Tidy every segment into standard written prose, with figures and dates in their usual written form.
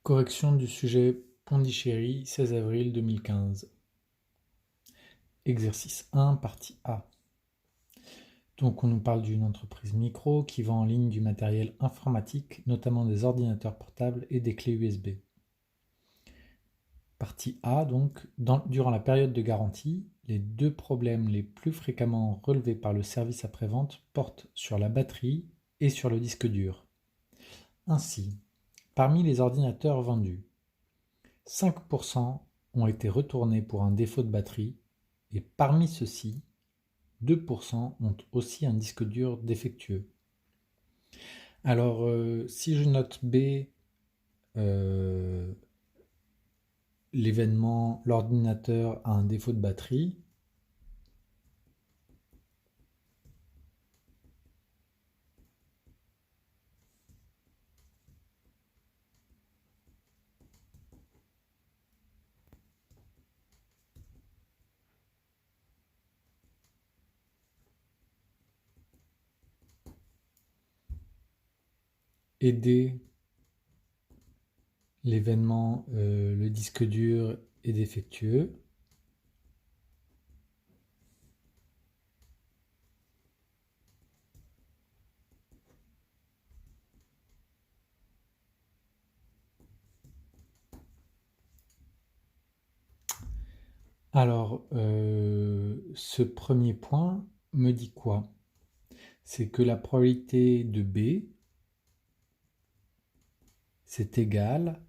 Correction du sujet Pondichéry, 16 avril 2015. Exercice 1, partie A. Donc on nous parle d'une entreprise micro qui vend en ligne du matériel informatique, notamment des ordinateurs portables et des clés USB. Partie A, donc, durant la période de garantie, les deux problèmes les plus fréquemment relevés par le service après-vente portent sur la batterie et sur le disque dur. Ainsi, parmi les ordinateurs vendus, 5% ont été retournés pour un défaut de batterie et parmi ceux-ci, 2% ont aussi un disque dur défectueux. Alors, si je note B, l'événement, l'ordinateur a un défaut de batterie, et D, l'événement, le disque dur est défectueux. Alors, ce premier point me dit quoi? C'est que la probabilité de B, c'est égal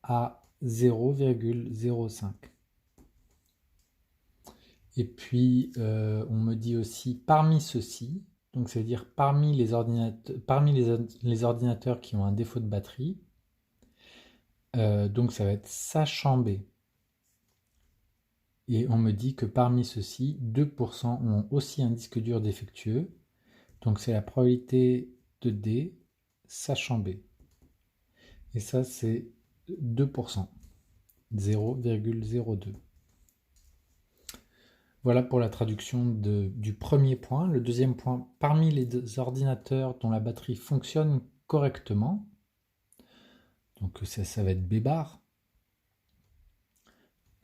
à 0,05. Et puis, on me dit aussi parmi ceux-ci, donc ça veut dire parmi les ordinateurs qui ont un défaut de batterie, donc ça va être sachant B. Et on me dit que parmi ceux-ci, 2% ont aussi un disque dur défectueux, donc c'est la probabilité de D sachant B. Et ça, c'est 2%, 0,02. Voilà pour la traduction du premier point. Le deuxième point, parmi les ordinateurs dont la batterie fonctionne correctement, donc ça va être B bar,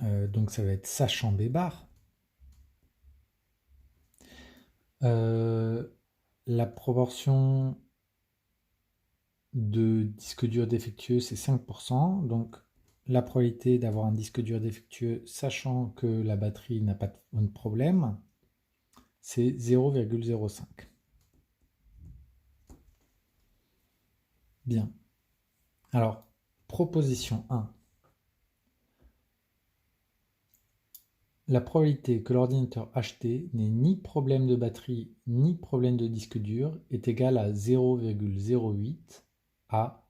donc ça va être sachant B bar. La proportion de disque dur défectueux, c'est 5%, donc la probabilité d'avoir un disque dur défectueux, sachant que la batterie n'a pas de problème, c'est 0,05. Bien. Alors, proposition 1. La probabilité que l'ordinateur acheté n'ait ni problème de batterie ni problème de disque dur est égale à 0,08 à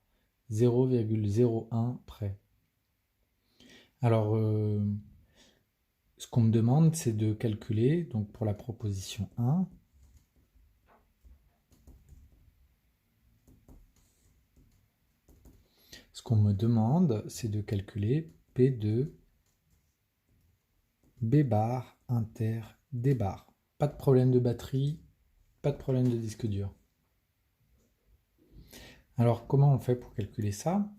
0,01 près. Alors, ce qu'on me demande, c'est de calculer, donc pour la proposition 1, ce qu'on me demande, c'est de calculer P de B bar inter D bar. Pas de problème de batterie, pas de problème de disque dur. Alors, comment on fait pour calculer ça?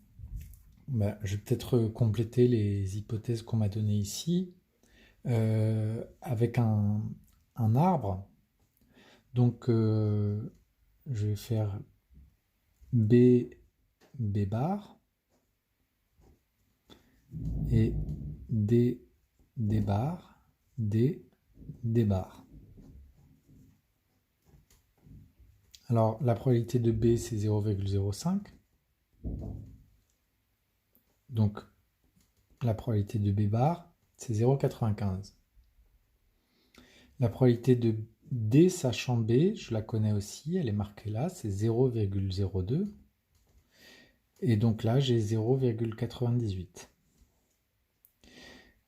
Je vais peut-être compléter les hypothèses qu'on m'a données ici avec un arbre. Donc, je vais faire B, B bar et D, D bar, D, D bar. Alors, la probabilité de B, c'est 0,05. Donc, la probabilité de B bar, c'est 0,95. La probabilité de D sachant B, je la connais aussi, elle est marquée là, c'est 0,02. Et donc là, j'ai 0,98.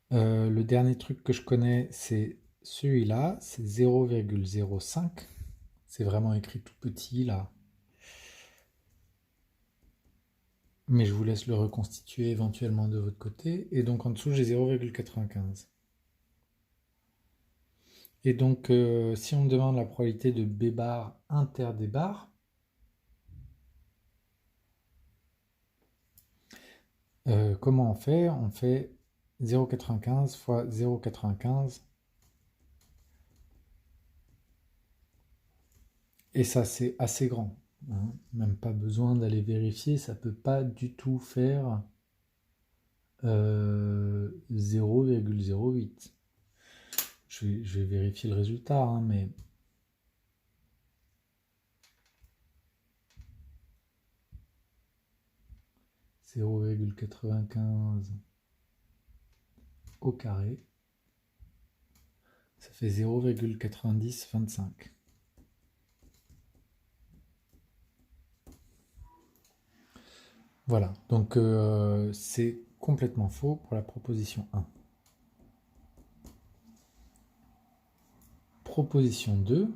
Le dernier truc que je connais, c'est celui-là, c'est 0,05. C'est vraiment écrit tout petit là. Mais je vous laisse le reconstituer éventuellement de votre côté. Et donc en dessous, j'ai 0,95. Et donc, si on me demande la probabilité de B bar inter D bar, Comment on fait? On fait 0,95 fois 0,95. Et ça, c'est assez grand, hein. Même pas besoin d'aller vérifier, ça peut pas du tout faire 0,08. Je vais vérifier le résultat, hein, mais 0,95 au carré, ça fait 0,9025. Voilà, donc c'est complètement faux pour la proposition 1. Proposition 2.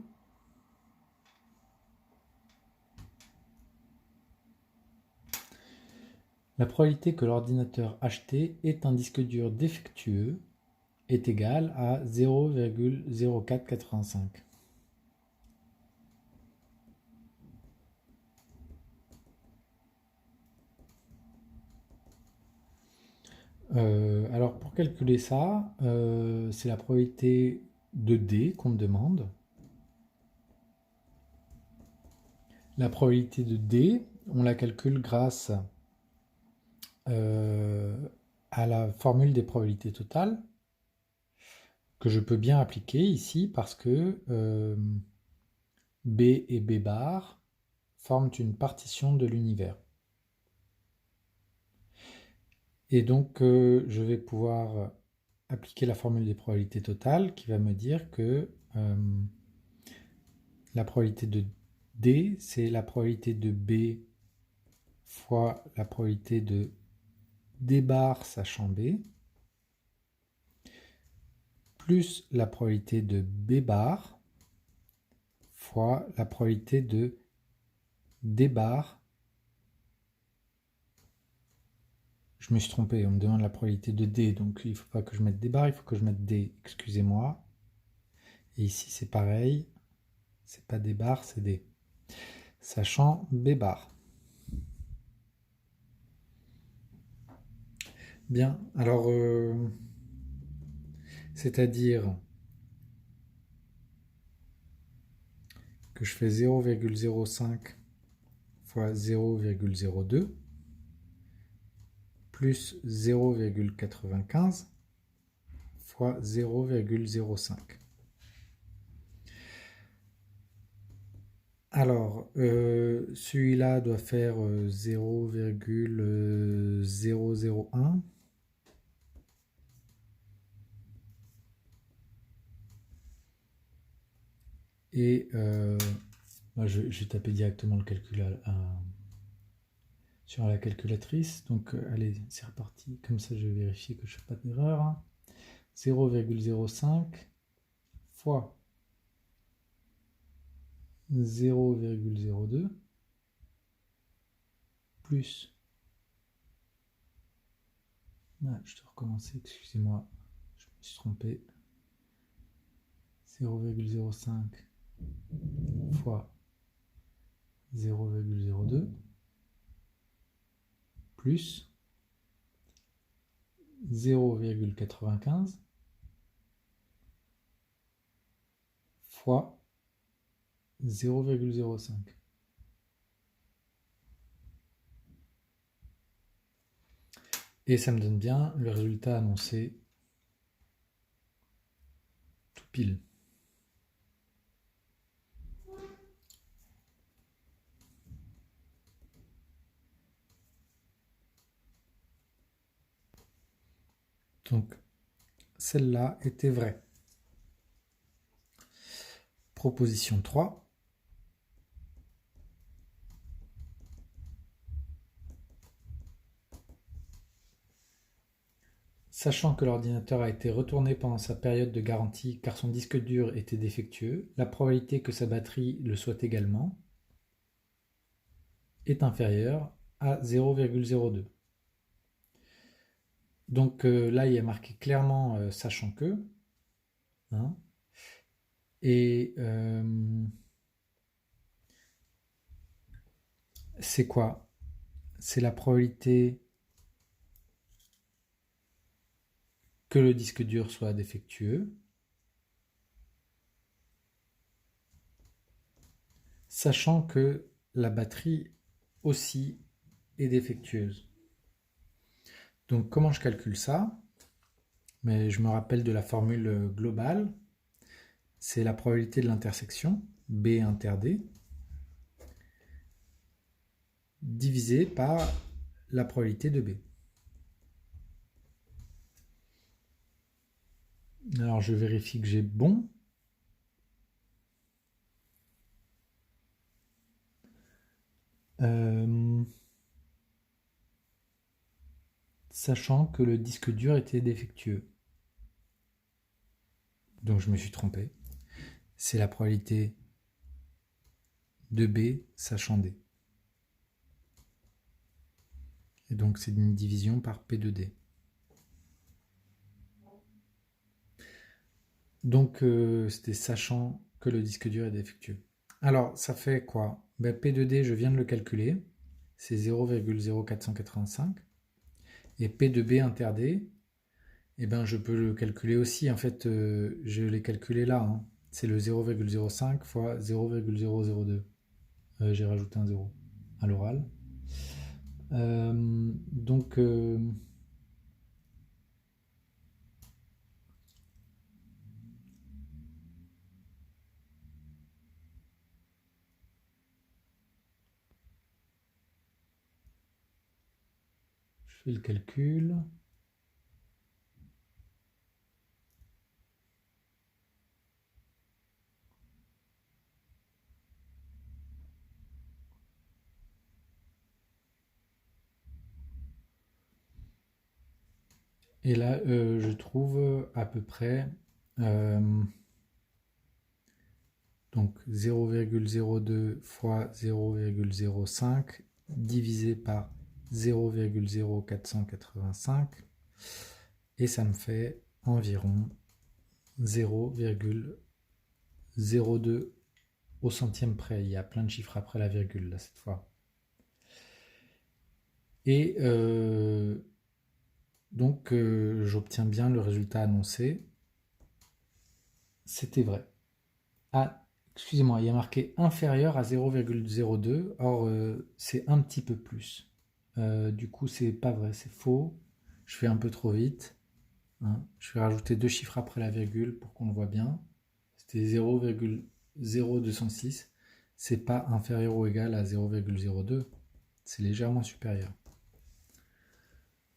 La probabilité que l'ordinateur acheté ait un disque dur défectueux est égale à 0,0485. Alors pour calculer ça, c'est la probabilité de D qu'on me demande. La probabilité de D, on la calcule grâce à la formule des probabilités totales, que je peux bien appliquer ici parce que B et B bar forment une partition de l'univers. Et donc je vais pouvoir appliquer la formule des probabilités totales qui va me dire que la probabilité de D, c'est la probabilité de B fois la probabilité de D bar sachant B, plus la probabilité de B bar fois la probabilité de D bar. Je me suis trompé, on me demande la probabilité de D, donc il ne faut pas que je mette D bar, il faut que je mette D, excusez-moi. Et ici c'est pareil, c'est pas D bar, c'est D. Sachant B bar. Bien, alors, c'est-à-dire que je fais 0,05 fois 0,02 plus 0,95 fois 0,05. Alors, celui-là doit faire 0,001. Et moi, je vais taper directement le calcul sur la calculatrice. Donc, allez, c'est reparti. Comme ça, je vais vérifier que je ne fais pas d'erreur. 0,05 fois 0,02 plus... Ah, je dois recommencer, excusez-moi, je me suis trompé. 0,05 fois 0,02 plus 0,95 fois 0,05. Et ça me donne bien le résultat annoncé tout pile. Donc, celle-là était vraie. Proposition 3. Sachant que l'ordinateur a été retourné pendant sa période de garantie car son disque dur était défectueux, la probabilité que sa batterie le soit également est inférieure à 0,02. Donc là, il y a marqué clairement sachant que. Hein, et c'est quoi? C'est la probabilité que le disque dur soit défectueux, sachant que la batterie aussi est défectueuse. Donc comment je calcule ça? Mais je me rappelle de la formule globale. C'est la probabilité de l'intersection, B inter D, divisé par la probabilité de B. Alors je vérifie que j'ai bon. Sachant que le disque dur était défectueux. Donc je me suis trompé. C'est la probabilité de B sachant D. Et donc c'est une division par P de D. Donc c'était sachant que le disque dur est défectueux. Alors ça fait quoi? Ben, P de D, je viens de le calculer. C'est 0,0485. Et P de B inter D, eh ben, je peux le calculer aussi. En fait, je l'ai calculé là, hein. C'est le 0,05 fois 0,002. J'ai rajouté un 0 à l'oral. Donc, je fais le calcul. Et là, je trouve à peu près donc 0,02 fois 0,05 divisé par 0,0485 et ça me fait environ 0,02 au centième près. Il y a plein de chiffres après la virgule là cette fois. Et donc j'obtiens bien le résultat annoncé. C'était vrai. Ah, excusez-moi, il y a marqué inférieur à 0,02. Or, c'est un petit peu plus. Du coup, c'est pas vrai, c'est faux. Je fais un peu trop vite, hein. Je vais rajouter deux chiffres après la virgule pour qu'on le voit bien. C'était 0,0206. C'est pas inférieur ou égal à 0,02. C'est légèrement supérieur.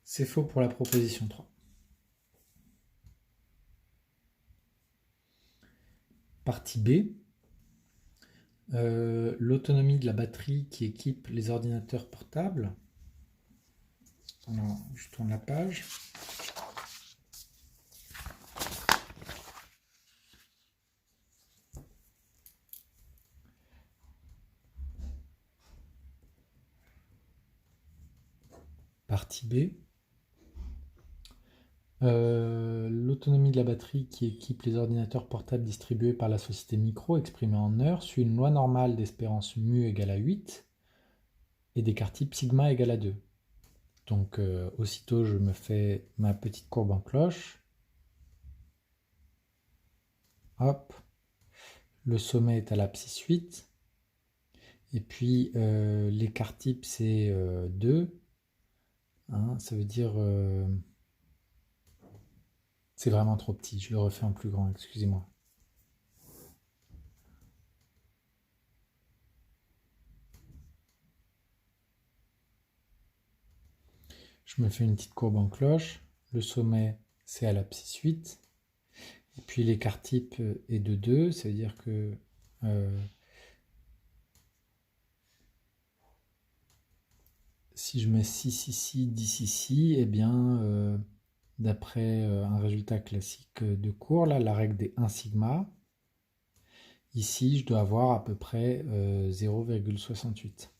C'est faux pour la proposition 3. Partie B. L'autonomie de la batterie qui équipe les ordinateurs portables. Alors, je tourne la page. Partie B. L'autonomie de la batterie qui équipe les ordinateurs portables distribués par la société Micro, exprimée en heures, suit une loi normale d'espérance mu égale à 8 et d'écart type sigma égale à 2. Donc aussitôt je me fais ma petite courbe en cloche. Hop. Le sommet est à l'abscisse 8. Et puis l'écart type c'est 2. Hein, ça veut dire... c'est vraiment trop petit, je le refais en plus grand, excusez-moi. Je me fais une petite courbe en cloche. Le sommet, c'est à l'abscisse 8. Et puis l'écart type est de 2. Ça veut dire que si je mets 6 ici, 10 ici, eh bien, d'après un résultat classique de cours, là, la règle des 1 sigma, ici, je dois avoir à peu près 0,68.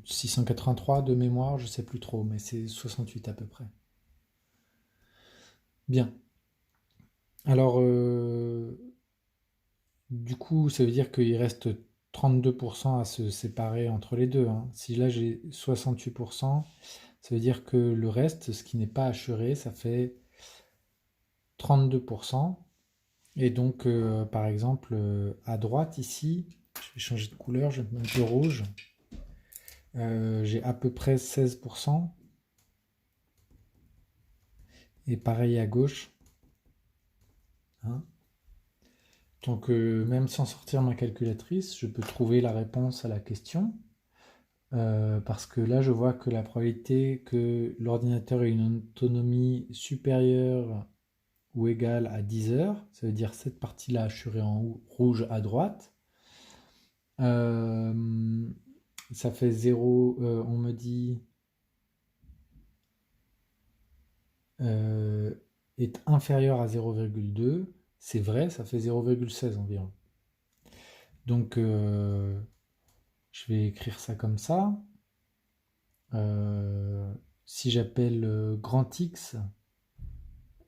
683 de mémoire, je ne sais plus trop, mais c'est 68 à peu près. Bien. Alors, du coup, ça veut dire qu'il reste 32% à se séparer entre les deux, hein. Si là j'ai 68%, Ça veut dire que le reste, ce qui n'est pas assuré, ça fait 32%. Et donc, par exemple, à droite ici, je vais changer de couleur, je vais mettre du rouge. J'ai à peu près 16%. Et pareil à gauche. Hein. Donc, même sans sortir ma calculatrice, je peux trouver la réponse à la question. Parce que là, je vois que la probabilité que l'ordinateur ait une autonomie supérieure ou égale à 10 heures, ça veut dire cette partie-là assurée en rouge à droite. Ça fait 0, on me dit, est inférieur à 0,2. C'est vrai, ça fait 0,16 environ. Donc, je vais écrire ça comme ça. Si j'appelle grand X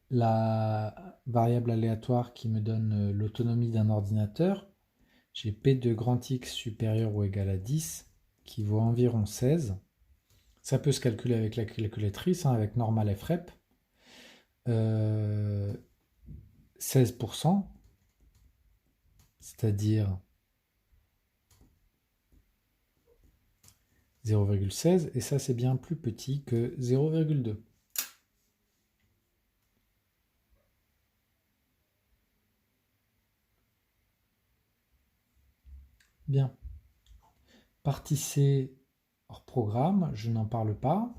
la variable aléatoire qui me donne l'autonomie d'un ordinateur, j'ai P de grand X supérieur ou égal à 10 qui vaut environ 16. Ça peut se calculer avec la calculatrice, hein, avec normal FREP. 16%, c'est-à-dire 0,16, et ça c'est bien plus petit que 0,2. Bien. Partie C hors programme, je n'en parle pas.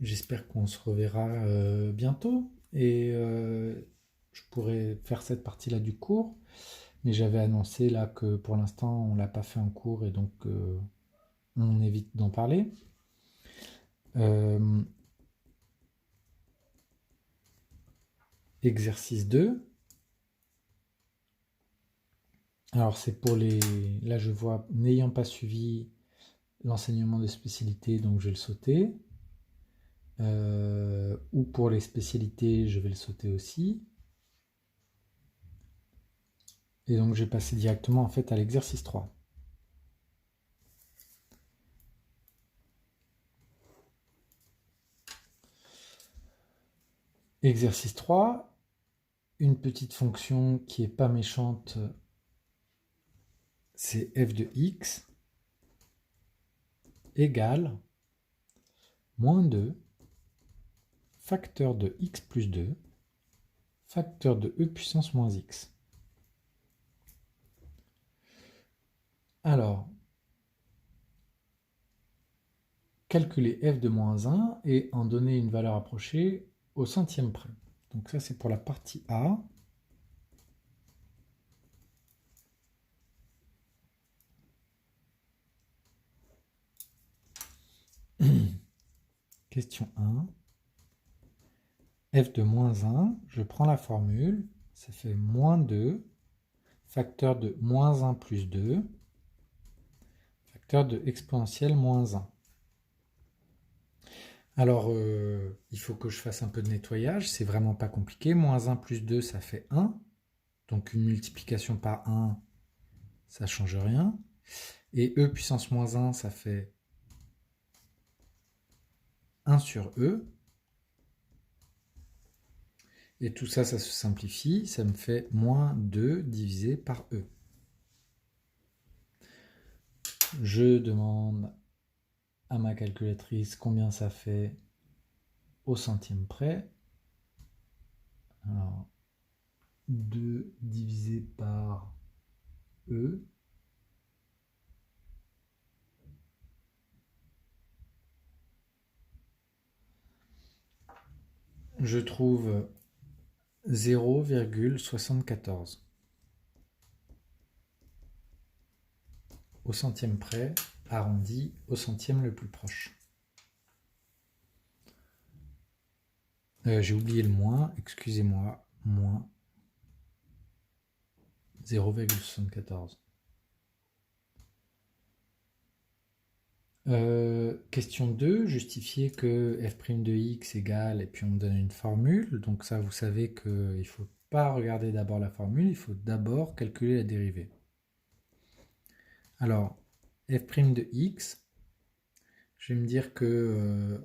J'espère qu'on se reverra bientôt et je pourrai faire cette partie-là du cours. Mais j'avais annoncé là que pour l'instant on ne l'a pas fait en cours et donc on évite d'en parler. Exercice 2. Alors c'est pour les... Là je vois n'ayant pas suivi l'enseignement de spécialité, donc je vais le sauter. Ou pour les spécialités, je vais le sauter aussi. Et donc je vais passer directement en fait à l'exercice 3. Exercice 3, une petite fonction qui est pas méchante, c'est f de x égale moins 2 facteur de x plus 2 facteur de e puissance moins x. Alors, calculer f de moins 1 et en donner une valeur approchée au centième près. Donc ça c'est pour la partie A. Question 1. F de moins 1, je prends la formule, ça fait moins 2, facteur de moins 1 plus 2, facteur de exponentielle moins 1. Alors, il faut que je fasse un peu de nettoyage, c'est vraiment pas compliqué. Moins 1 plus 2, ça fait 1. Donc une multiplication par 1, ça ne change rien. Et e puissance moins 1, ça fait 1 sur e. Et tout ça, ça se simplifie, ça me fait moins 2 divisé par e. Je demande à ma calculatrice combien ça fait au centième près. Alors, 2 divisé par e. Je trouve 0,74 au centième près, arrondi au centième le plus proche. J'ai oublié le moins, excusez-moi, moins 0,74. Question 2, justifier que f' de x égale, et puis on me donne une formule. Donc ça, vous savez qu'il ne faut pas regarder d'abord la formule, il faut d'abord calculer la dérivée. Alors, f' de x, je vais me dire que,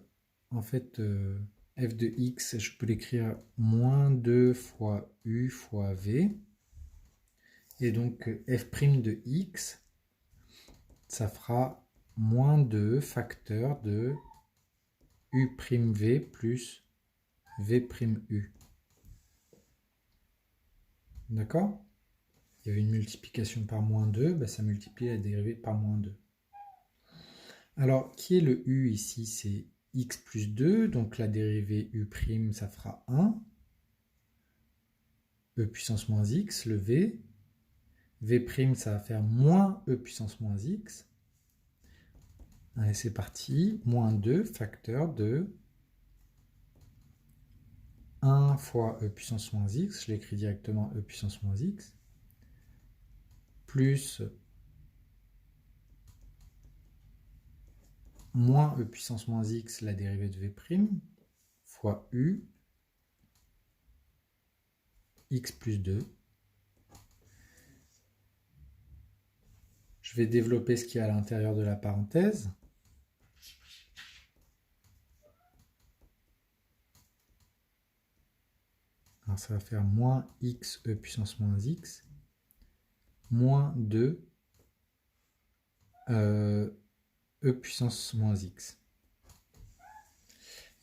en fait, f de x, je peux l'écrire moins 2 fois u fois v. Et donc, f' de x, ça fera moins 2 facteur de u'v plus v'u. D'accord? Il y avait une multiplication par moins 2, bah ça multiplie la dérivée par moins 2. Alors, qui est le u ici? C'est x plus 2, donc la dérivée u', ça fera 1. E puissance moins x, le v. V', ça va faire moins e puissance moins x. Allez, c'est parti. Moins 2 facteur de 1 fois e puissance moins x, je l'écris directement e puissance moins x, plus moins e puissance moins x, la dérivée de v', fois u, x plus 2. Je vais développer ce qu'il y a à l'intérieur de la parenthèse. Alors ça va faire moins x e puissance moins x, moins 2 e puissance moins x.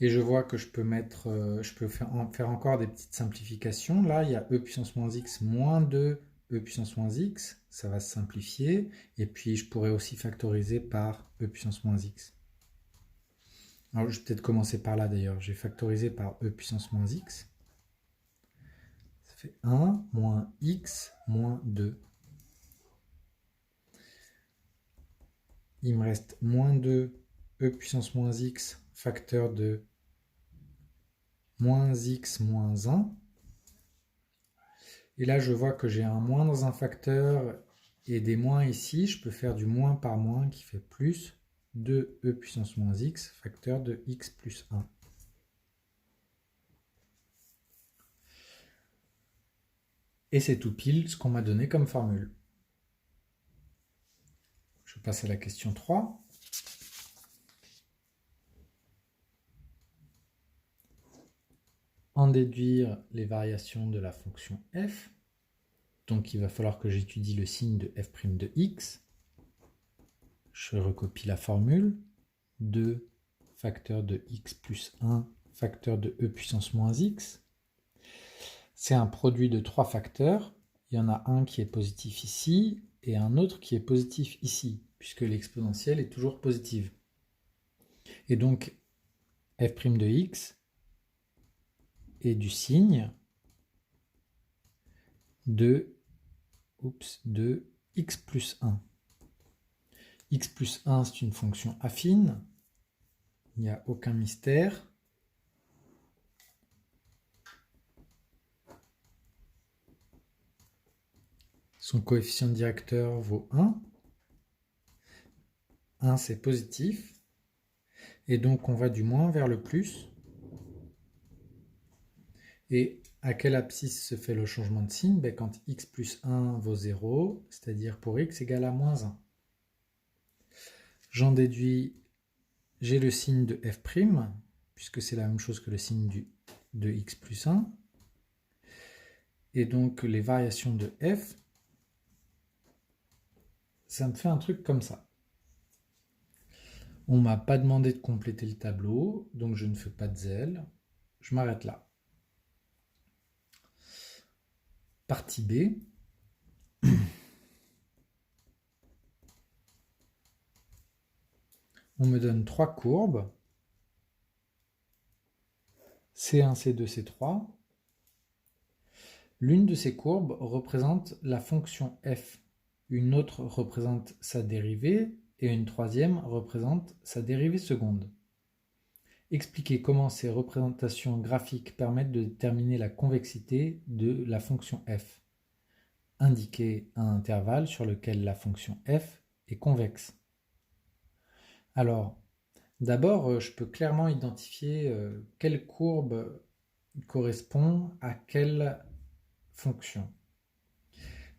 Et je vois que je peux faire encore des petites simplifications. Là, il y a e puissance moins x moins 2 e puissance moins x. Ça va se simplifier. Et puis, je pourrais aussi factoriser par e puissance moins x. Alors, je vais peut-être commencer par là d'ailleurs. Je vais factoriser par e puissance moins x. Ça fait 1 moins x moins 2. Il me reste moins 2 e puissance moins x facteur de moins x moins 1. Et là, je vois que j'ai un moins dans un facteur et des moins ici. Je peux faire du moins par moins qui fait plus 2e puissance moins x facteur de x plus 1. Et c'est tout pile ce qu'on m'a donné comme formule. Je passe à la question 3. En déduire les variations de la fonction f. Donc il va falloir que j'étudie le signe de f' de x. Je recopie la formule. 2 facteur de x plus 1 facteur de e puissance moins x. C'est un produit de 3 facteurs. Il y en a un qui est positif ici et un autre qui est positif ici, puisque l'exponentielle est toujours positive. Et donc f' de x est du signe de x plus 1. X plus 1, c'est une fonction affine. Il n'y a aucun mystère. Son coefficient directeur vaut 1. 1, c'est positif. Et donc, on va du moins vers le plus. Et à quelle abscisse se fait le changement de signe? Quand x plus 1 vaut 0, c'est-à-dire pour x égale à moins 1. J'en déduis, j'ai le signe de f', puisque c'est la même chose que le signe de x plus 1. Et donc, les variations de f, ça me fait un truc comme ça. On ne m'a pas demandé de compléter le tableau, donc je ne fais pas de zèle. Je m'arrête là. Partie B. On me donne 3 courbes. C1, C2, C3. L'une de ces courbes représente la fonction f. Une autre représente sa dérivée et une troisième représente sa dérivée seconde. Expliquez comment ces représentations graphiques permettent de déterminer la convexité de la fonction f. Indiquez un intervalle sur lequel la fonction f est convexe. Alors, d'abord, je peux clairement identifier quelle courbe correspond à quelle fonction.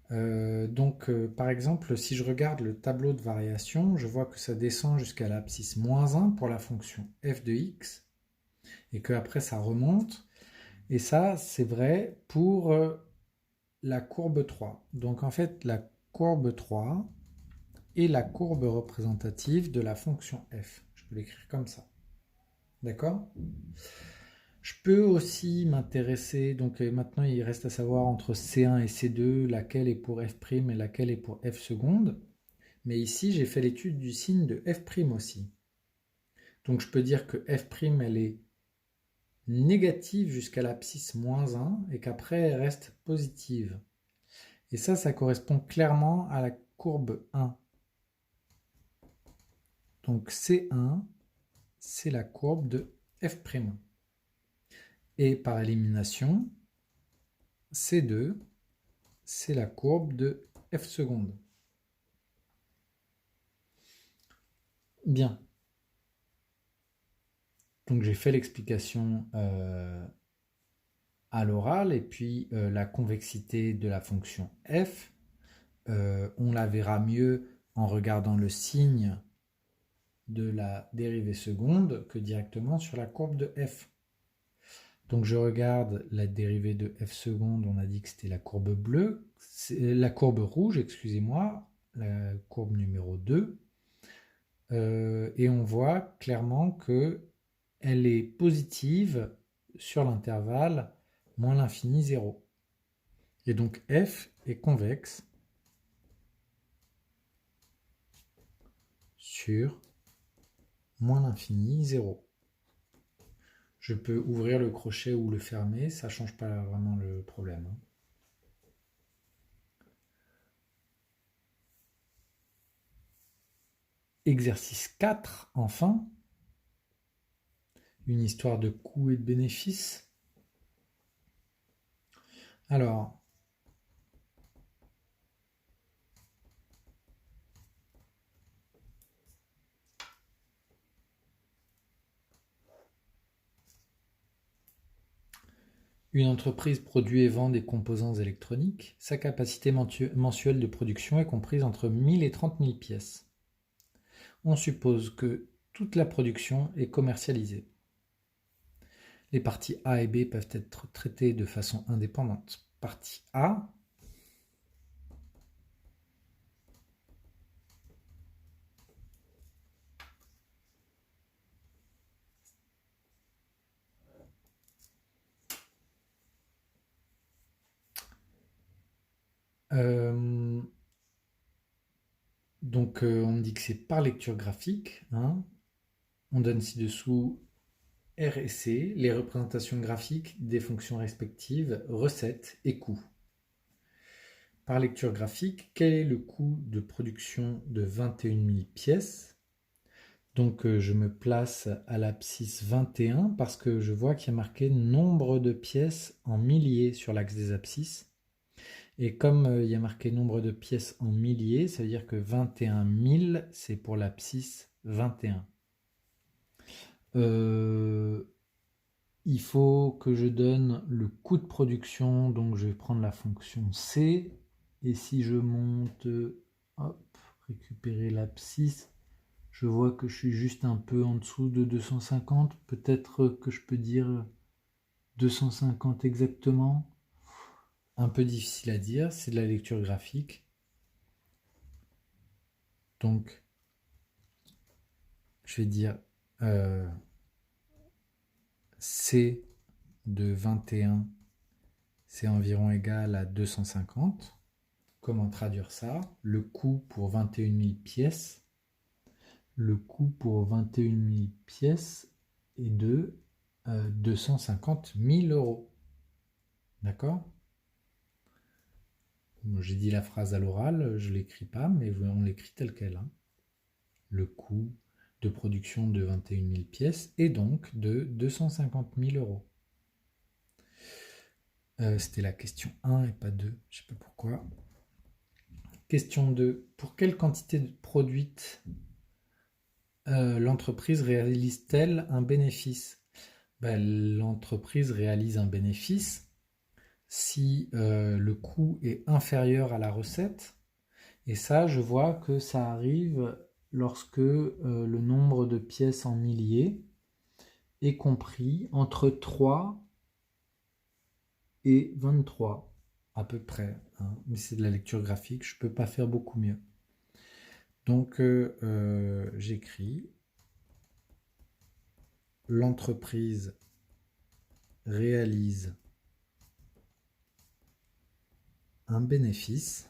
Par exemple, si je regarde le tableau de variation, je vois que ça descend jusqu'à l'abscisse -1 pour la fonction f de x, et qu'après ça remonte. Et ça, c'est vrai pour la courbe 3. Donc en fait, la courbe 3 est la courbe représentative de la fonction f. Je peux l'écrire comme ça. D'accord? Je peux aussi m'intéresser, donc maintenant il reste à savoir entre C1 et C2, laquelle est pour f' et laquelle est pour f seconde. Mais ici, j'ai fait l'étude du signe de f' aussi. Donc je peux dire que f', elle est négative jusqu'à l'abscisse -1 et qu'après, elle reste positive. Et ça correspond clairement à la courbe 1. Donc C1, c'est la courbe de f'. Et par élimination, C2, c'est la courbe de f seconde. Bien. Donc j'ai fait l'explication à l'oral et puis la convexité de la fonction f. On la verra mieux en regardant le signe de la dérivée seconde que directement sur la courbe de f. Donc je regarde la dérivée de f seconde, on a dit que c'était la courbe bleue, la courbe rouge, excusez-moi, la courbe numéro 2. Et on voit clairement que elle est positive sur l'intervalle moins l'infini 0. Et donc f est convexe sur moins l'infini 0. Je peux ouvrir le crochet ou le fermer, ça ne change pas vraiment le problème. Exercice 4, enfin. Une histoire de coûts et de bénéfices. Alors, une entreprise produit et vend des composants électroniques. Sa capacité mensuelle de production est comprise entre 1000 et 30 000 pièces. On suppose que toute la production est commercialisée. Les parties A et B peuvent être traitées de façon indépendante. Partie A, on me dit que c'est par lecture graphique. Hein. On donne ci-dessous R et C, les représentations graphiques des fonctions respectives, recettes et coûts. Par lecture graphique, quel est le coût de production de 21 000 pièces? Donc je me place à l'abscisse 21 parce que je vois qu'il y a marqué nombre de pièces en milliers sur l'axe des abscisses. Et comme il y a marqué nombre de pièces en milliers, ça veut dire que 21 000, c'est pour l'abscisse 21. Il faut que je donne le coût de production, donc je vais prendre la fonction C. Et si je monte, hop, récupérer l'abscisse, je vois que je suis juste un peu en dessous de 250. Peut-être que je peux dire 250 exactement. Un peu difficile à dire, c'est de la lecture graphique. Donc, je vais dire C de 21, c'est environ égal à 250. Comment traduire ça? Le coût pour 21 000 pièces. Le coût pour 21 000 pièces est de 250 000 euros. D'accord? J'ai dit la phrase à l'oral, je ne l'écris pas, mais on l'écrit tel quel. Hein. Le coût de production de 21 000 pièces est donc de 250 000 euros. C'était la question 1 et pas 2, je ne sais pas pourquoi. Question 2. Pour quelle quantité produite l'entreprise réalise-t-elle un bénéfice? L'entreprise réalise un bénéfice si le coût est inférieur à la recette. Et ça, je vois que ça arrive lorsque le nombre de pièces en milliers est compris entre 3 et 23 à peu près, hein. Mais c'est de la lecture graphique, je ne peux pas faire beaucoup mieux. Donc j'écris l'entreprise réalise un bénéfice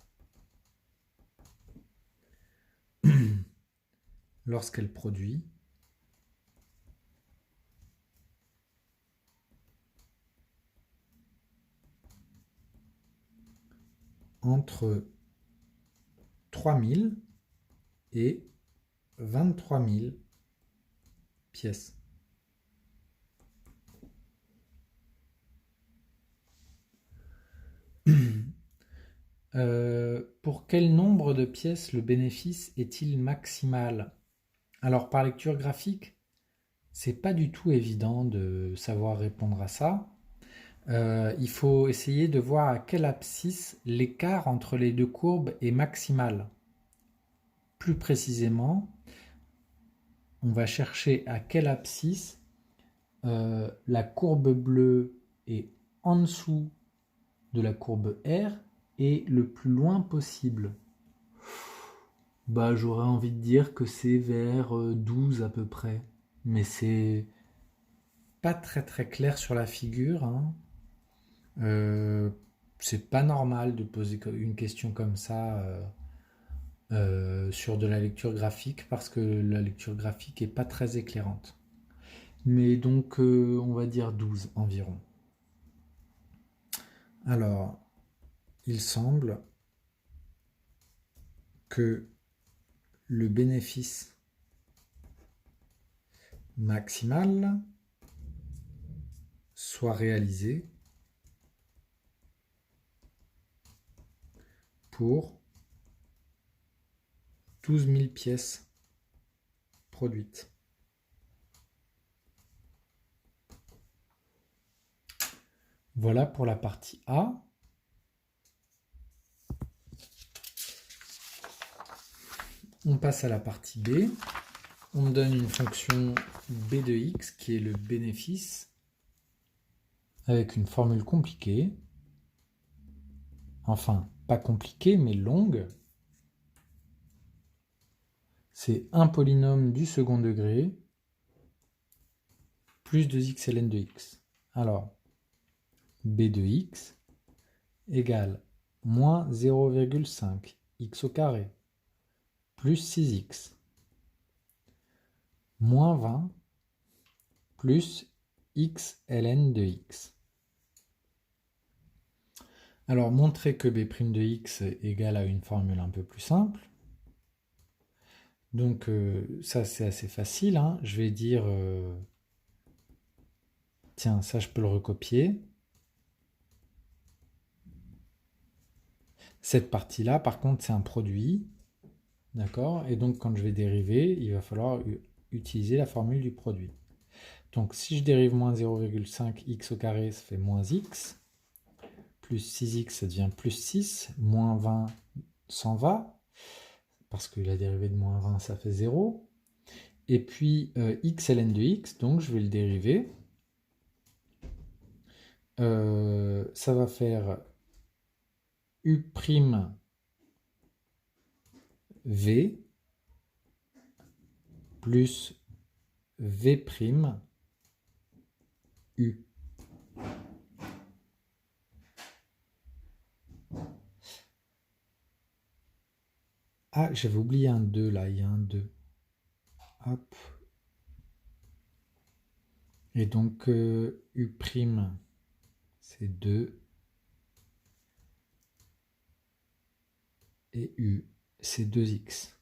lorsqu'elle produit entre 3000 et 23 000 pièces. Pour quel nombre de pièces le bénéfice est-il maximal? Alors par lecture graphique, c'est pas du tout évident de savoir répondre à ça. Il faut essayer de voir à quelle abscisse l'écart entre les deux courbes est maximal. Plus précisément, on va chercher à quelle abscisse la courbe bleue est en dessous de la courbe R et le plus loin possible. Bah, j'aurais envie de dire que c'est vers 12 à peu près. Mais c'est pas très très clair sur la figure, hein. Euh, c'est pas normal de poser une question comme ça sur de la lecture graphique parce que la lecture graphique est pas très éclairante. Mais donc on va dire 12 environ. Alors, il semble que le bénéfice maximal soit réalisé pour 12 000 pièces produites. Voilà pour la partie A. On passe à la partie B. On me donne une fonction b de x qui est le bénéfice avec une formule compliquée. Enfin, pas compliquée mais longue. C'est un polynôme du second degré plus 2x ln de x. Alors, b de x égale moins 0,5 x au carré plus 6x moins 20 plus x ln de x. Alors, montrer que b' de x est égal à une formule un peu plus simple. Donc, ça, c'est assez facile, hein. Je vais dire... tiens, ça, je peux le recopier. Cette partie-là, par contre, c'est un produit. D'accord? Et donc, quand je vais dériver, il va falloir utiliser la formule du produit. Donc, si je dérive moins 0,5 x au carré, ça fait moins x. Plus 6x, ça devient plus 6. Moins 20 s'en va. Parce que la dérivée de moins 20, ça fait 0. Et puis, x ln de x, donc je vais le dériver. Ça va faire u' v plus v' u. Ah, j'avais oublié un 2 là, il y a un 2. Hop. Et donc u', c'est 2. Et u, c'est 2x.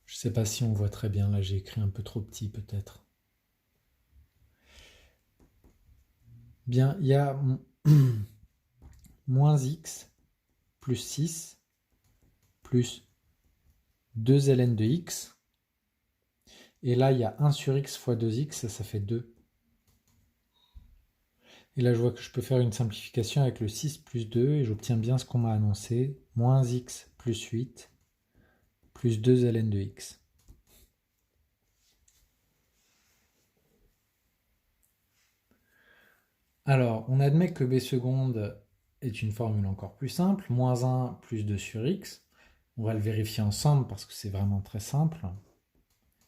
Je ne sais pas si on voit très bien, là j'ai écrit un peu trop petit peut-être. Bien, il y a moins x plus 6 plus 2 ln de x. Et là, il y a 1 sur x fois 2x, ça fait 2. Et là, je vois que je peux faire une simplification avec le 6 plus 2 et j'obtiens bien ce qu'on m'a annoncé, moins x plus 8 plus 2 ln de x. Alors, on admet que b seconde est une formule encore plus simple, moins 1 plus 2 sur x. On va le vérifier ensemble parce que c'est vraiment très simple.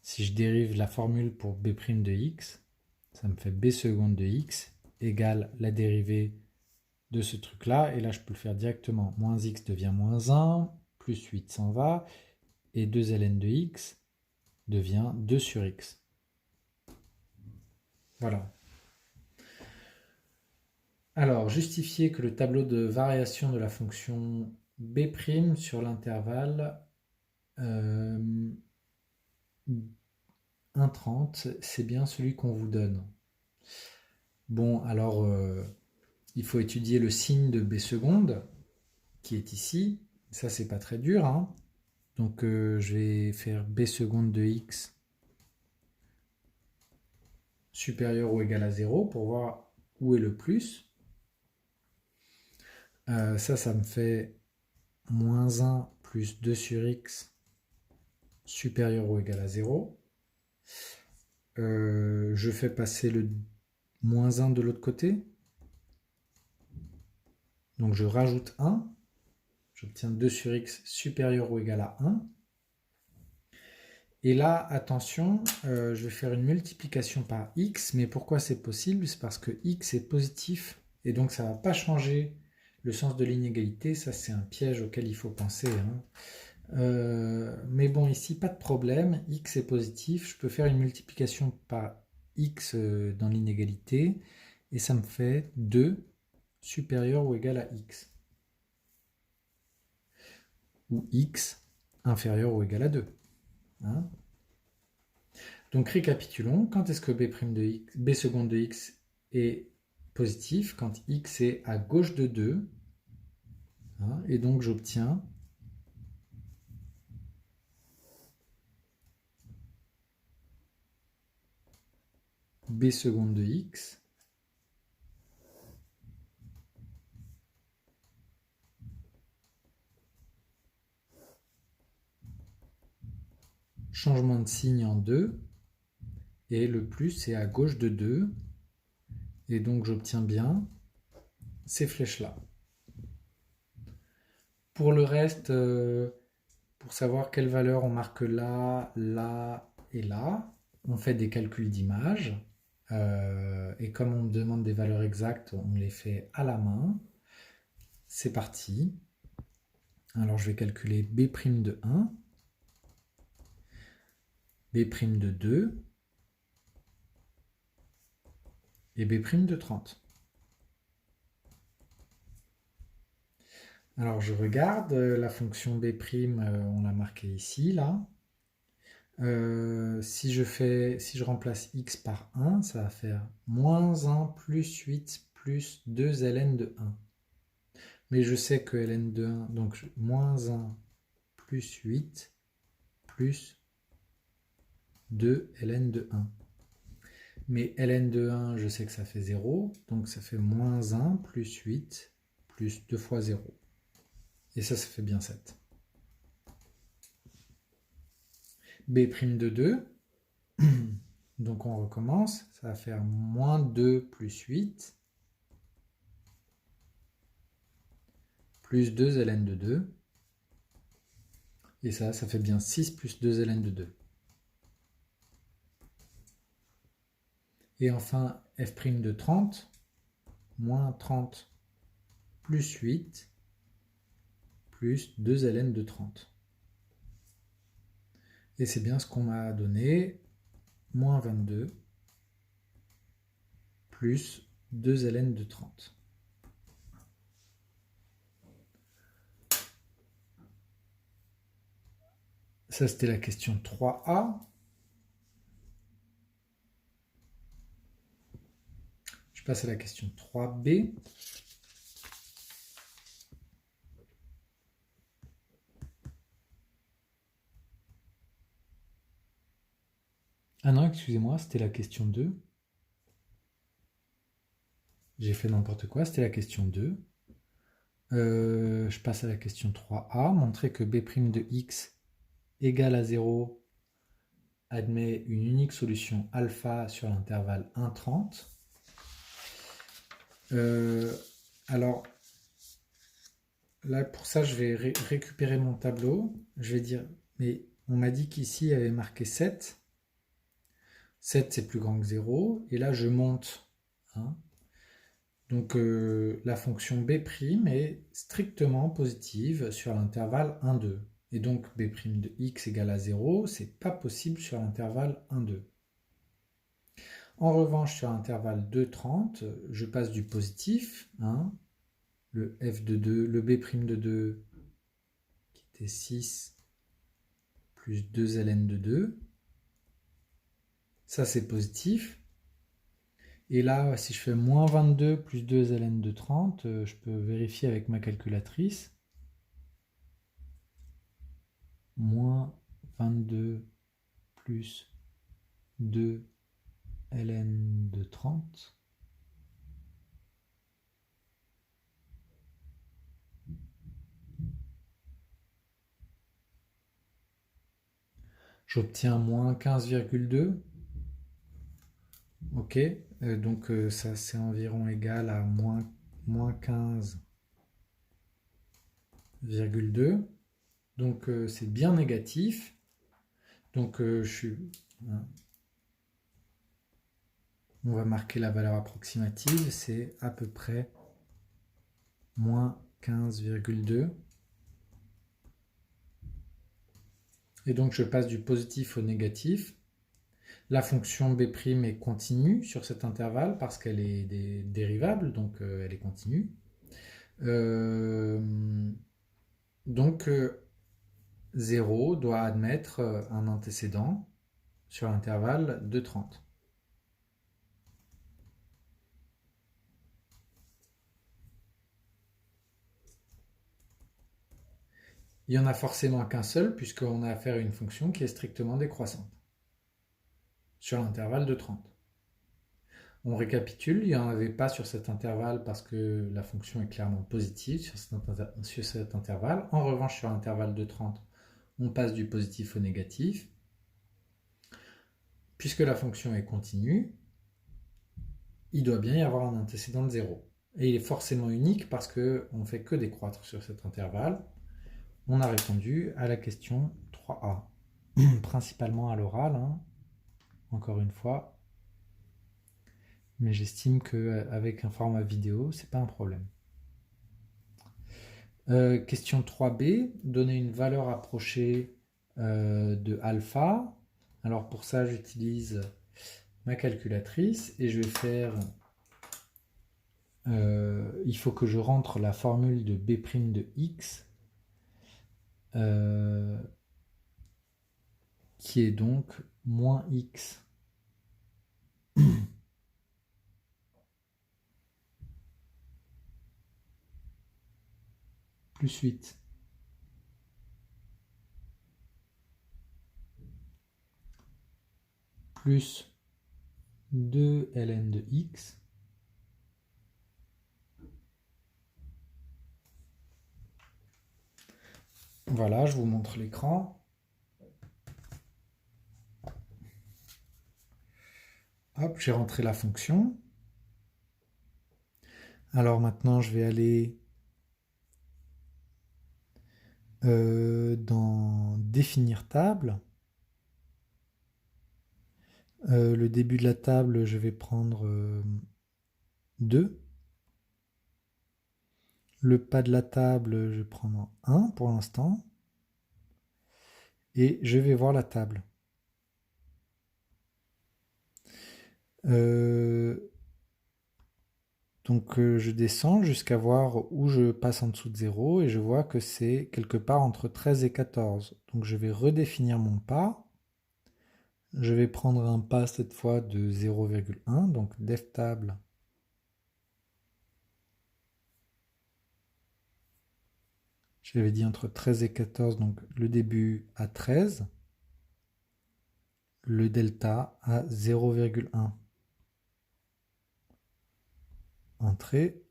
Si je dérive la formule pour b' de x, ça me fait b seconde de x égale la dérivée de ce truc-là. Et là, je peux le faire directement. Moins x devient moins 1, plus 8 s'en va, et 2 ln de x devient 2 sur x. Voilà. Alors, justifier que le tableau de variation de la fonction b' sur l'intervalle 1,30, c'est bien celui qu'on vous donne. Bon, alors, il faut étudier le signe de b seconde, qui est ici. Ça, c'est pas très dur, hein. Donc, je vais faire b seconde de x supérieur ou égal à 0 pour voir où est le plus. Ça me fait moins 1 plus 2 sur x supérieur ou égal à 0. Je fais passer le moins 1 de l'autre côté. Donc je rajoute 1. J'obtiens 2 sur x supérieur ou égal à 1. Et là, attention, je vais faire une multiplication par x. Mais pourquoi c'est possible? C'est parce que x est positif. Et donc ça ne va pas changer le sens de l'inégalité. Ça, c'est un piège auquel il faut penser, hein. Mais bon, ici, pas de problème. X est positif. Je peux faire une multiplication par x dans l'inégalité. Et ça me fait 2 supérieur ou égal à x. Ou x inférieur ou égal à 2. Hein? Donc récapitulons. Quand est-ce que b seconde de x est positif? Quand x est à gauche de 2. Hein? Et donc j'obtiens b seconde de x changement de signe en 2, et le plus est à gauche de 2, et donc j'obtiens bien ces flèches-là. Pour le reste, pour savoir quelle valeur on marque là, là et là, on fait des calculs d'image, et comme on me demande des valeurs exactes, on les fait à la main. C'est parti. Alors je vais calculer b' de 1, b' de 2 et b' de 30. Alors je regarde, la fonction b', on l'a marqué ici, là. Si je remplace x par 1, ça va faire moins 1 plus 8 plus 2 ln de 1. Mais je sais que ln de 1, donc moins 1 plus 8 plus 2 ln de 1. Mais ln de 1, je sais que ça fait 0, donc ça fait moins 1 plus 8 plus 2 fois 0. Et ça fait bien 7. b' de 2, donc on recommence, ça va faire moins 2 plus 8 plus 2 ln de 2. Et ça fait bien 6 plus 2 ln de 2. Et enfin, f' de 30, moins 30 plus 8 plus 2 ln de 30. Et c'est bien ce qu'on m'a donné, moins 22 plus 2 ln de 30. Ça, c'était la question 3A. Je passe à la question 3B. Ah non, excusez-moi, c'était la question 2. j'ai fait n'importe quoi, c'était la question 2. Je passe à la question 3a. Montrer que b' de x égale à 0 admet une unique solution alpha sur l'intervalle 1,30. Alors, là, pour ça, je vais récupérer mon tableau. Je vais dire, mais on m'a dit qu'ici, il y avait marqué 7. 7, c'est plus grand que 0. Et là, je monte. Hein. Donc, la fonction b' est strictement positive sur l'intervalle 1, 2. Et donc, b' de x égale à 0, c'est pas possible sur l'intervalle 1, 2. En revanche, sur l'intervalle 2, 30, je passe du positif, hein, le f de 2, le b' de 2, qui était 6, plus 2 ln de 2. Ça, c'est positif. Et là, si je fais moins 22 plus 2 ln de 30, je peux vérifier avec ma calculatrice. Moins 22 plus 2 ln de 30. J'obtiens moins 15,2. Ok, donc ça c'est environ égal à moins 15,2. Donc c'est bien négatif. Donc hein, on va marquer la valeur approximative, c'est à peu près moins 15,2. Et donc je passe du positif au négatif. La fonction b' est continue sur cet intervalle parce qu'elle est dérivable, donc elle est continue. Donc 0 doit admettre un antécédent sur l'intervalle de 30. Il n'y en a forcément qu'un seul puisqu'on a affaire à une fonction qui est strictement décroissante sur l'intervalle de 30. On récapitule, il n'y en avait pas sur cet intervalle parce que la fonction est clairement positive sur cet intervalle. En revanche, sur l'intervalle de 30, on passe du positif au négatif. Puisque la fonction est continue, il doit bien y avoir un antécédent de 0. Et il est forcément unique parce qu'on ne fait que décroître sur cet intervalle. On a répondu à la question 3a, principalement à l'oral, hein, encore une fois. Mais j'estime qu'avec un format vidéo, c'est pas un problème. Question 3b, donner une valeur approchée de alpha. Alors pour ça, j'utilise ma calculatrice et je vais faire... il faut que je rentre la formule de b' de x qui est donc moins x plus 8 plus 2 ln de x voilà, je vous montre l'écran. Hop, j'ai rentré la fonction. Alors maintenant, je vais aller dans définir table. Le début de la table, je vais prendre 2. Le pas de la table, je vais prendre 1 pour l'instant. Et je vais voir la table. Donc je descends jusqu'à voir où je passe en dessous de 0 et je vois que c'est quelque part entre 13 et 14. Donc je vais redéfinir mon pas. Je vais prendre un pas cette fois de 0,1, donc def table. J'avais dit entre 13 et 14, donc le début à 13, le delta à 0,1. entrée.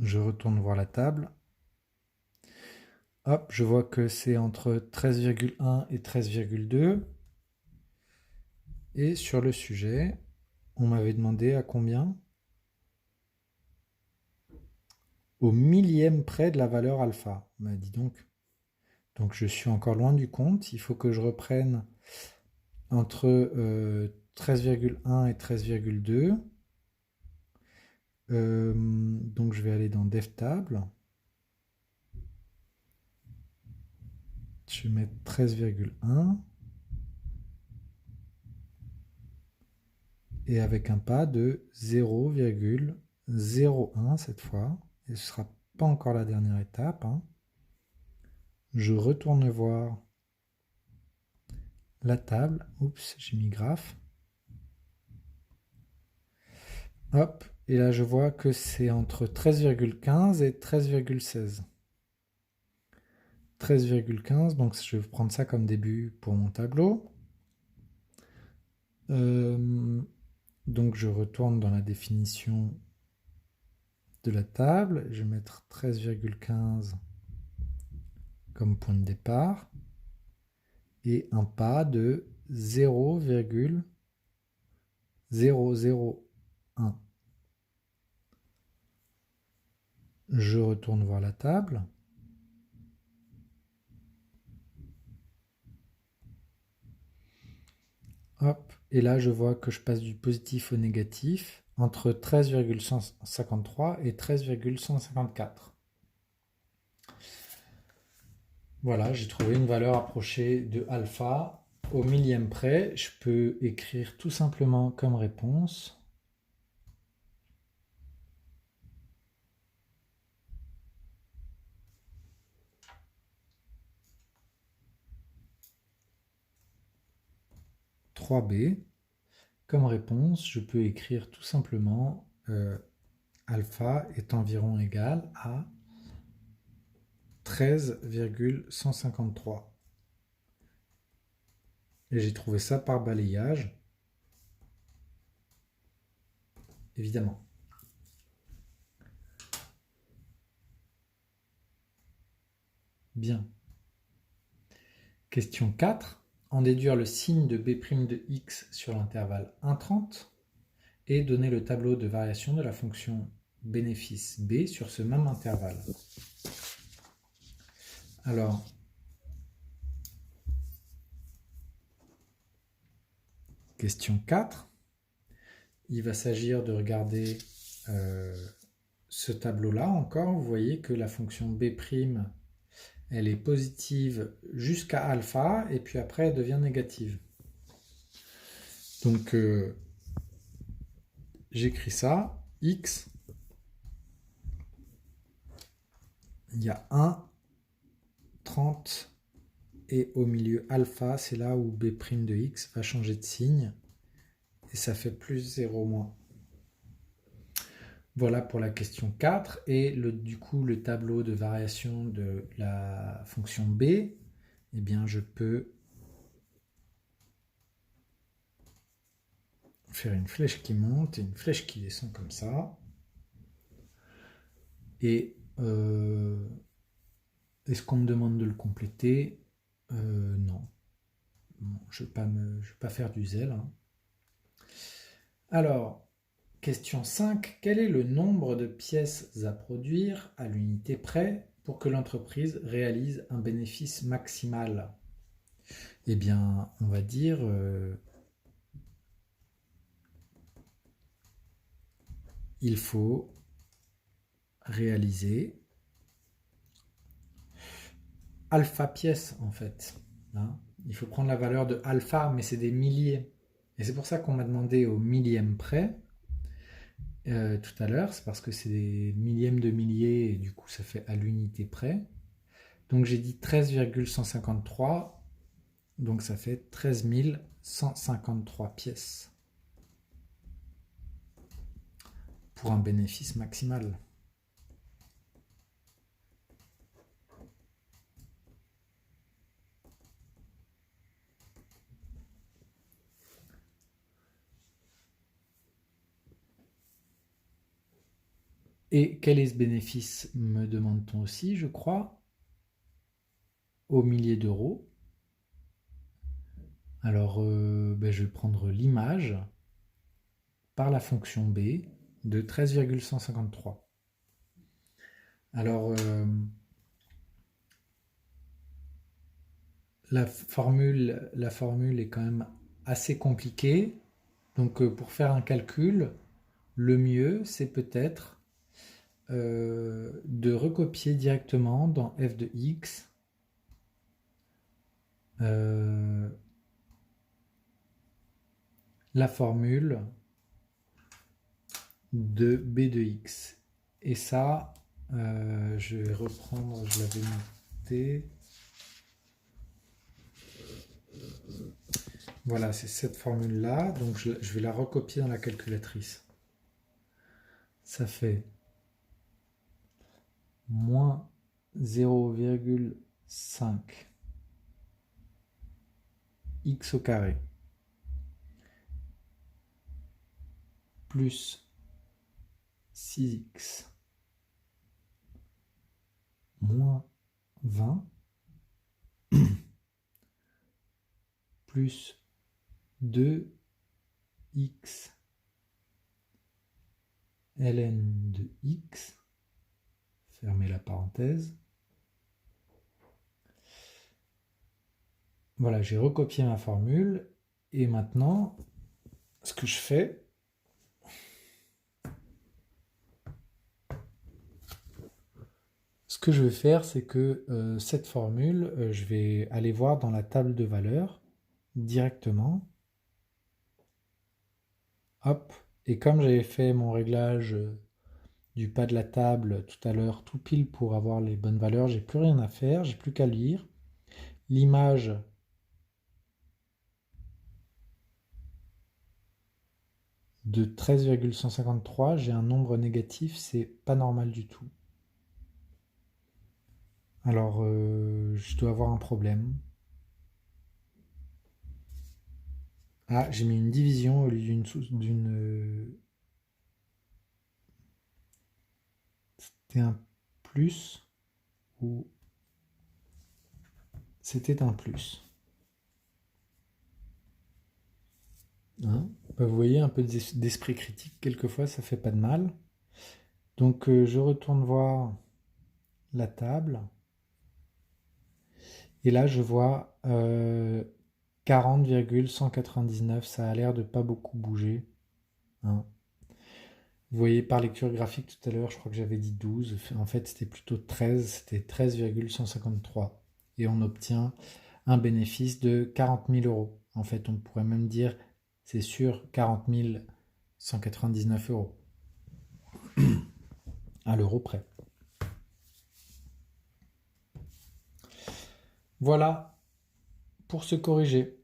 Je retourne voir la table. Hop, je vois que c'est entre 13,1 et 13,2. Et sur le sujet, on m'avait demandé à combien? Au millième près de la valeur alpha. On m'a dit donc. Donc je suis encore loin du compte. Il faut que je reprenne entre 13,1 et 13,2. Donc je vais aller dans DevTable. Je vais mettre 13,1. Et avec un pas de 0,01 cette fois. Et ce ne sera pas encore la dernière étape. Hein. Je retourne voir la table. Oups, j'ai mis graphe. Hop, et là je vois que c'est entre 13,15 et 13,16. 13,15, donc je vais prendre ça comme début pour mon tableau. Donc je retourne dans la définition de la table. Je vais mettre 13,15 comme point de départ. Et un pas de 0,001. Je retourne voir la table. Hop, et là je vois que je passe du positif au négatif entre 13,153 et 13,154. Voilà, j'ai trouvé une valeur approchée de alpha au millième près. Je peux écrire tout simplement comme réponse « 3b ». Comme réponse, je peux écrire tout simplement alpha est environ égal à 13,153. Et j'ai trouvé ça par balayage, évidemment. Bien. Question 4. En déduire le signe de b' de x sur l'intervalle 1,30 et donner le tableau de variation de la fonction bénéfice b sur ce même intervalle. Alors, question 4. Il va s'agir de regarder ce tableau-là encore. Vous voyez que la fonction b', elle est positive jusqu'à alpha, et puis après elle devient négative. Donc, j'écris ça, x, il y a 1, 30, et au milieu alpha, c'est là où b' de x va changer de signe, et ça fait plus 0 moins. Voilà pour la question 4, et du coup le tableau de variation de la fonction b, eh bien je peux faire une flèche qui monte et une flèche qui descend comme ça. Et est-ce qu'on me demande de le compléter? Non. Bon, je ne vais pas faire du zèle. Hein. Alors, question 5. Quel est le nombre de pièces à produire à l'unité près pour que l'entreprise réalise un bénéfice maximal? Eh bien, on va dire il faut réaliser alpha pièces en fait. Hein. Il faut prendre la valeur de alpha, mais c'est des milliers. Et c'est pour ça qu'on m'a demandé au millième près tout à l'heure. C'est parce que c'est des millièmes de milliers et du coup ça fait à l'unité près. Donc j'ai dit 13,153. Donc ça fait 13 153 pièces. Pour un bénéfice maximal. Et quel est ce bénéfice, me demande-t-on aussi, je crois, aux milliers d'euros. Alors, je vais prendre l'image par la fonction b de 13,153. Alors, la formule est quand même assez compliquée. Donc, pour faire un calcul, le mieux, c'est peut-être de recopier directement dans f de x la formule de b de x. Et ça, je vais reprendre, je l'avais noté. Voilà, c'est cette formule-là. Donc je vais la recopier dans la calculatrice. Ça fait moins 0,5 x au carré plus 6x moins 20 plus 2x ln de x, fermez la parenthèse. Voilà, j'ai recopié ma formule et maintenant, ce que je fais, ce que je vais faire, c'est que cette formule, je vais aller voir dans la table de valeurs directement. Hop. Et comme j'avais fait mon réglage du pas de la table tout à l'heure, tout pile pour avoir les bonnes valeurs, j'ai plus rien à faire, j'ai plus qu'à lire. L'image de 13,153, j'ai un nombre négatif, c'est pas normal du tout. Alors, je dois avoir un problème. Ah, j'ai mis une division au lieu d'une. C'était un plus ou c'était un plus. Hein, vous voyez, un peu d'esprit critique, quelquefois, ça fait pas de mal. Donc, je retourne voir la table. Et là, je vois 40,199. Ça a l'air de pas beaucoup bouger. Hein. Vous voyez, par lecture graphique tout à l'heure, je crois que j'avais dit 12. En fait, c'était plutôt 13. C'était 13,153. Et on obtient un bénéfice de 40 000 euros. En fait, on pourrait même dire, c'est sûr, 40 199 euros. À l'euro près. Voilà pour se corriger.